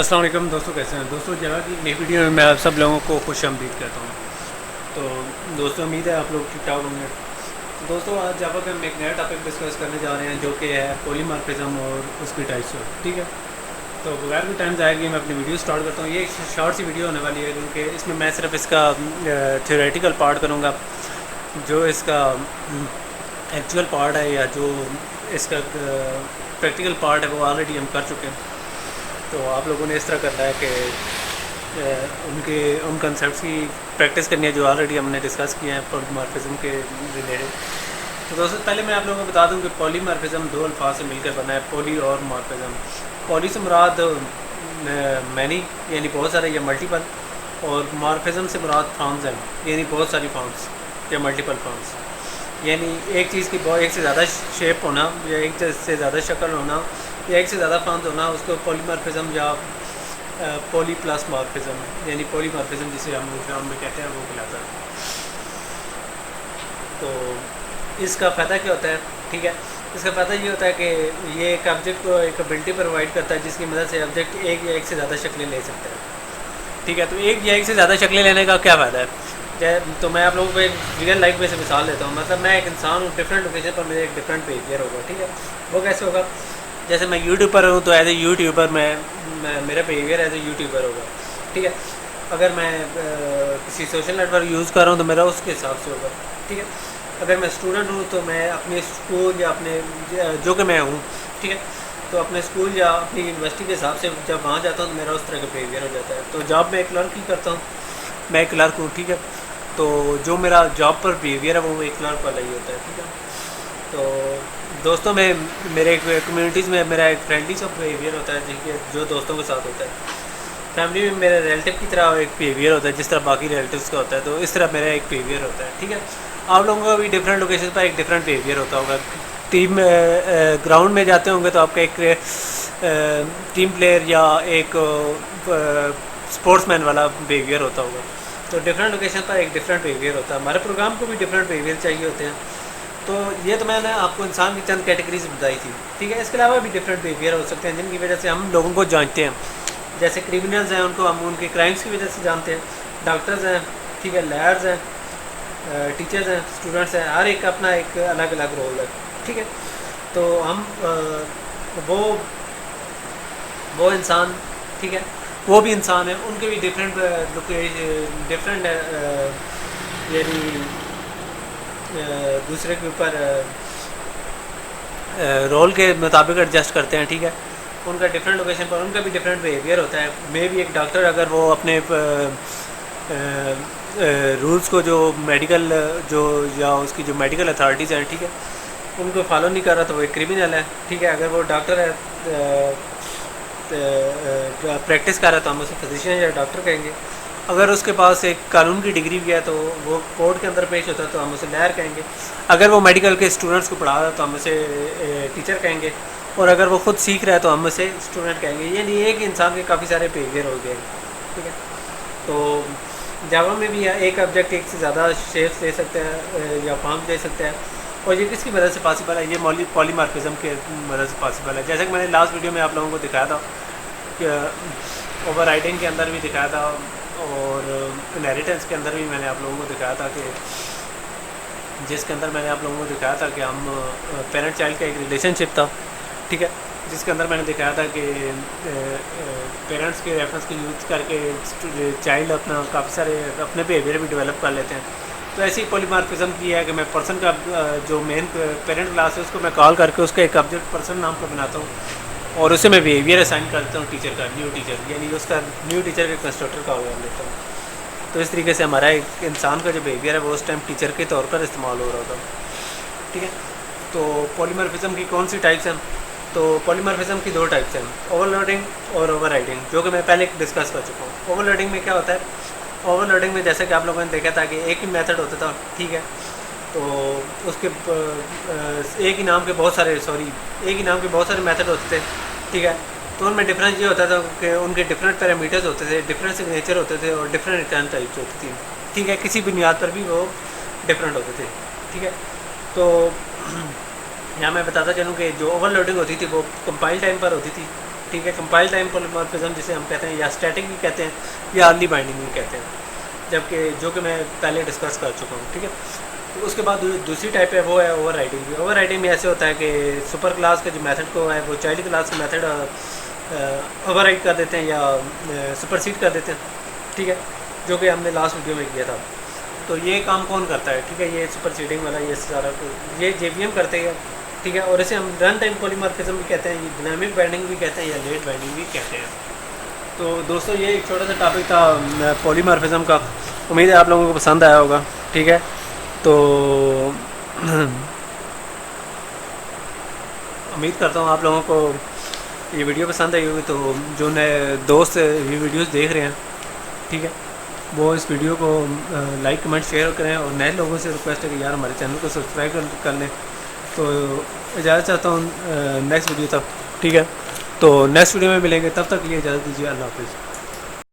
السلام علیکم دوستوں، کیسے ہیں دوستوں؟ جگہ کی نئی ویڈیو میں آپ سب لوگوں کو خوش آمدید کہتا ہوں۔ تو دوستوں، امید ہے آپ لوگ ٹھیک ٹھاک ہوں گے۔ تو دوستوں، آج جہاں پر ہم ایک نیا ٹاپک ڈسکس کرنے جا رہے ہیں جو کہ ہے پولیمارفزم اور اس کی ٹائپس، ٹھیک ہے۔ تو بغیر کوئی ٹائم ضائع کیے میں اپنی ویڈیو سٹارٹ کرتا ہوں۔ یہ ایک شارٹ سی ویڈیو ہونے والی ہے کیونکہ اس میں میں صرف اس کا تھیوریٹیکل پارٹ کروں گا۔ جو اس کا ایکچوئل پارٹ ہے یا جو اس کا پریکٹیکل پارٹ ہے وہ آلریڈی ہم کر چکے ہیں۔ تو آپ لوگوں نے اس طرح کرنا ہے کہ ان کنسیپٹس کی پریکٹس کرنی ہے جو آلریڈی ہم نے ڈسکس کیے ہیں پولیمارفزم کے ریلیٹڈ۔ تو دوستوں، پہلے میں آپ لوگوں کو بتا دوں کہ پولیمارفزم دو الفاظ سے مل کر بنا ہے، پولی اور مارفزم۔ پولی سے مراد مینی یعنی بہت سارے یا ملٹیپل، اور مارفزم سے مراد فارمز ہیں یعنی بہت ساری فارمز یا ملٹیپل فارمز، یعنی ایک چیز کی ایک سے زیادہ شیپ ہونا یا ایک سے زیادہ شکل ہونا یا ایک سے زیادہ فارمز ہونا، اس کو پولیمارفزم یا پولی پلس مارفزم یعنی پولیمارفزم جسے ہم اسلام میں کہتے ہیں وہ کہلاتا ہے۔ تو اس کا فائدہ کیا ہوتا ہے؟ ٹھیک ہے، اس کا فائدہ یہ ہوتا ہے کہ یہ ایک آبجیکٹ کو ایک ایبلٹی پرووائڈ کرتا ہے جس کی مدد سے آبجیکٹ ایک یا ایک سے زیادہ شکلیں لے سکتا ہے۔ ٹھیک ہے، تو ایک یا ایک سے زیادہ شکلیں لینے کا کیا فائدہ ہے؟ تو میں آپ لوگوں کو ایک ریئل لائف میں سے مثال دیتا ہوں۔ مطلب میں ایک انسان ہوں، ڈفرینٹ لوکیشن پر میرے ایک ڈفرینٹ بیہیویئر ہوگا، ٹھیک ہے۔ وہ کیسے ہوگا؟ جیسے میں یوٹیوب پر ہوں تو ایز اے یوٹیوبر میرا بیہیویئر ایز اے یوٹیوبر ہوگا، ٹھیک ہے۔ اگر میں کسی سوشل نیٹ ورک یوز کر رہا ہوں تو میرا اس کے حساب سے ہوگا، ٹھیک ہے۔ اگر میں اسٹوڈنٹ ہوں تو میں اپنے اسکول یا اپنے جو کہ میں ہوں، ٹھیک ہے، تو اپنے اسکول یا اپنی یونیورسٹی کے حساب سے جب وہاں جاتا ہوں تو میرا اس طرح کا بیہیویئر ہو جاتا ہے۔ تو جاب میں ایک کلرک ہی کرتا ہوں، میں ایک کلرک ہوں، ٹھیک ہے۔ تو جو میرا جاب پر بیہیویئر ہے وہ ایک کلرک والا ہی ہوتا ہے، ٹھیک ہے۔ تو دوستوں میں میرے کمیونٹیز میں میرا ایک فرینڈلی سا بیہیویئر ہوتا ہے جو دوستوں کے ساتھ ہوتا ہے۔ فیملی میں میرے ریلیٹیو کی طرح ایک بیہیویئر ہوتا ہے جس طرح باقی ریلیٹیوز کا ہوتا ہے، تو اس طرح میرا ایک بیہیویئر ہوتا ہے، ٹھیک ہے۔ آپ لوگوں کا بھی ڈفرینٹ لوکیشن پر ایک ڈفرینٹ بیہیویئر ہوتا ہوگا۔ ٹیم گراؤنڈ میں جاتے ہوں گے تو آپ کا ایک ٹیم پلیئر یا ایک اسپورٹس مین والا بیہیویئر ہوتا ہوگا۔ تو ڈفرینٹ لوکیشن پر ایک ڈفرینٹ بیہیویئر ہوتا ہے۔ ہمارے پروگرام کو بھی ڈفرینٹ بیہیویئر چاہیے ہوتے ہیں۔ تو یہ تو میں نے آپ کو انسان کی چند کیٹیگریز بتائی تھی، ٹھیک ہے۔ اس کے علاوہ بھی ڈفرینٹ بیہیویئر ہو سکتے ہیں جن کی وجہ سے ہم لوگوں کو جانتے ہیں۔ جیسے کریمنلز ہیں، ان کو ہم ان کے کرائمس کی وجہ سے جانتے ہیں۔ ڈاکٹرز ہیں، ٹھیک ہے، لائرز ہیں، ٹیچرز ہیں، اسٹوڈنٹس ہیں، ہر ایک اپنا ایک الگ الگ رول ہے، ٹھیک ہے۔ تو ہم وہ انسان، ٹھیک ہے، وہ بھی انسان ہیں، ان کے بھی ڈفرینٹ یعنی دوسرے کے اوپر رول کے مطابق ایڈجسٹ کرتے ہیں، ٹھیک ہے۔ ان کا ڈفرینٹ لوکیشن پر ان کا بھی ڈفرینٹ بیہیویئر ہوتا ہے۔ میں بھی ایک ڈاکٹر اگر وہ اپنے رولز کو جو میڈیکل یا اس کی جو میڈیکل اتھارٹیز ہیں، ٹھیک ہے، ان کو فالو نہیں کر رہا تو وہ ایک کرمنل ہے، ٹھیک ہے۔ اگر وہ ڈاکٹر ہے پریکٹس کر رہا ہے تو ہم اسے فزیشین یا ڈاکٹر کہیں گے۔ اگر اس کے پاس ایک قانون کی ڈگری بھی ہے تو وہ کورٹ کے اندر پیش ہوتا ہے تو ہم اسے لائر کہیں گے۔ اگر وہ میڈیکل کے اسٹوڈنٹس کو پڑھا رہا ہے تو ہم اسے ٹیچر کہیں گے، اور اگر وہ خود سیکھ رہا ہے تو ہم اسے اسٹوڈنٹ کہیں گے۔ یعنی ایک انسان کے کافی سارے بیہیویئر ہو گئے، ٹھیک ہے۔ تو جاوا میں بھی ایک آبجیکٹ ایک سے زیادہ شیپس لے سکتا ہے یا فارم لے سکتا ہے، اور یہ کس کی مدد سے پاسبل ہے؟ یہ پولیمارفزم کے مدد سے پاسبل ہے۔ جیسا کہ میں نے لاسٹ ویڈیو میں آپ لوگوں کو دکھایا تھا کہ اوور رائڈنگ کے اندر بھی دکھایا تھا، اور انہیریٹنس کے اندر بھی میں نے آپ لوگوں کو دکھایا تھا کہ جس کے اندر میں نے آپ لوگوں کو دکھایا تھا کہ ہم پیرنٹ چائلڈ کا ایک ریلیشن شپ تھا، ٹھیک ہے، جس کے اندر میں نے دکھایا تھا کہ پیرنٹس کے ریفرنس کو یوز کر کے چائلڈ اپنا کافی سارے اپنے بیہیویئر بھی ڈیولپ کر لیتے ہیں۔ تو ایسی پولیمارفزم کی ہے کہ میں پرسن کا جو مین پیرنٹ کلاس ہے اس کو میں کال کر کے اس کا ایک آبجیکٹ پرسن نام کا بناتا ہوں، اور اسے میں بیہیویئر اسائن کرتا ہوں ٹیچر کا، نیو ٹیچر، یعنی اس کا نیو ٹیچر کے کنسٹرکٹر کا کال لیتا ہوں۔ تو اس طریقے سے ہمارا ایک انسان کا جو بیہیویئر ہے وہ اس ٹائم ٹیچر کے طور پر استعمال ہو رہا تھا، ٹھیک ہے۔ تو پولیمارفزم کی کون سی ٹائپس ہیں؟ تو پولیمارفزم کی دو ٹائپس ہیں، اوور لوڈنگ اور اوور رائڈنگ، جو کہ میں پہلے ڈسکس کر چکا ہوں۔ اوور لوڈنگ میں کیا ہوتا ہے؟ اوور لوڈنگ میں جیسے کہ آپ لوگوں نے دیکھا تھا کہ ایک ہی میتھڈ ہوتا تھا، ٹھیک ہے، تو اس کے ایک ہی نام کے بہت سارے میتھڈ ہوتے تھے، ٹھیک ہے۔ تو ان میں ڈفرینس یہ ہوتا تھا کہ ان کے ڈفرینٹ پیرامیٹرز ہوتے تھے، ڈفرینٹ سگنیچر ہوتے تھے، اور ڈفرینٹ ریٹرن ٹائپس ہوتی تھیں، ٹھیک ہے۔ کسی بنیاد پر بھی وہ ڈفرینٹ ہوتے تھے، ٹھیک ہے۔ تو یہاں میں بتاتا چلوں کہ جو اوور لوڈنگ ہوتی تھی وہ کمپائل ٹائم پر ہوتی تھی، ٹھیک ہے. کمپائل ٹائم پولیمورفزم جسے ہم کہتے ہیں یا اسٹیٹک بھی کہتے ہیں یا ارلی بائنڈنگ بھی کہتے ہیں, جبکہ جو کہ میں پہلے ڈسکس کر چکا ہوں. ٹھیک ہے. تو اس کے بعد دوسری ٹائپ ہے وہ ہے اوور رائڈنگ بھی. اوور رائڈنگ میں ایسے ہوتا ہے کہ سپر کلاس کا جو میتھڈ کو ہے وہ چائلڈ کلاس کا میتھڈ اوور رائڈ کر دیتے ہیں یا سپرسیڈ کر دیتے ہیں. ٹھیک ہے, جو کہ ہم نے لاسٹ ویڈیو میں کیا تھا. تو یہ کام کون کرتا ہے؟ ٹھیک ہے, یہ سپر سیڈنگ والا یہ سارا یہ جے وی ایم کرتے ہیں. ٹھیک ہے, اور اسے ہم رن ٹائم پولیمورفزم بھی کہتے ہیں, یہ ڈائنامک بائنڈنگ بھی کہتے ہیں یا لیٹ بائنڈنگ بھی کہتے ہیں. تو دوستو یہ ایک چھوٹا سا ٹاپک تھا پولیمورفزم کا. امید ہے آپ لوگوں کو پسند آیا ہوگا. ٹھیک ہے, تو امید کرتا ہوں آپ لوگوں کو یہ ویڈیو پسند آئی ہوگی. تو جو نئے دوست یہ ویڈیوز دیکھ رہے ہیں, ٹھیک ہے, وہ اس ویڈیو کو لائک کمنٹ شیئر کریں, اور نئے لوگوں سے ریکویسٹ ہے کہ یار ہمارے چینل کو سبسکرائب کر لیں. تو اجازت چاہتا ہوں نیکسٹ ویڈیو تک. ٹھیک ہے, تو نیکسٹ ویڈیو میں ملیں گے, تب تک کے لیے اجازت دیجیے. اللہ حافظ.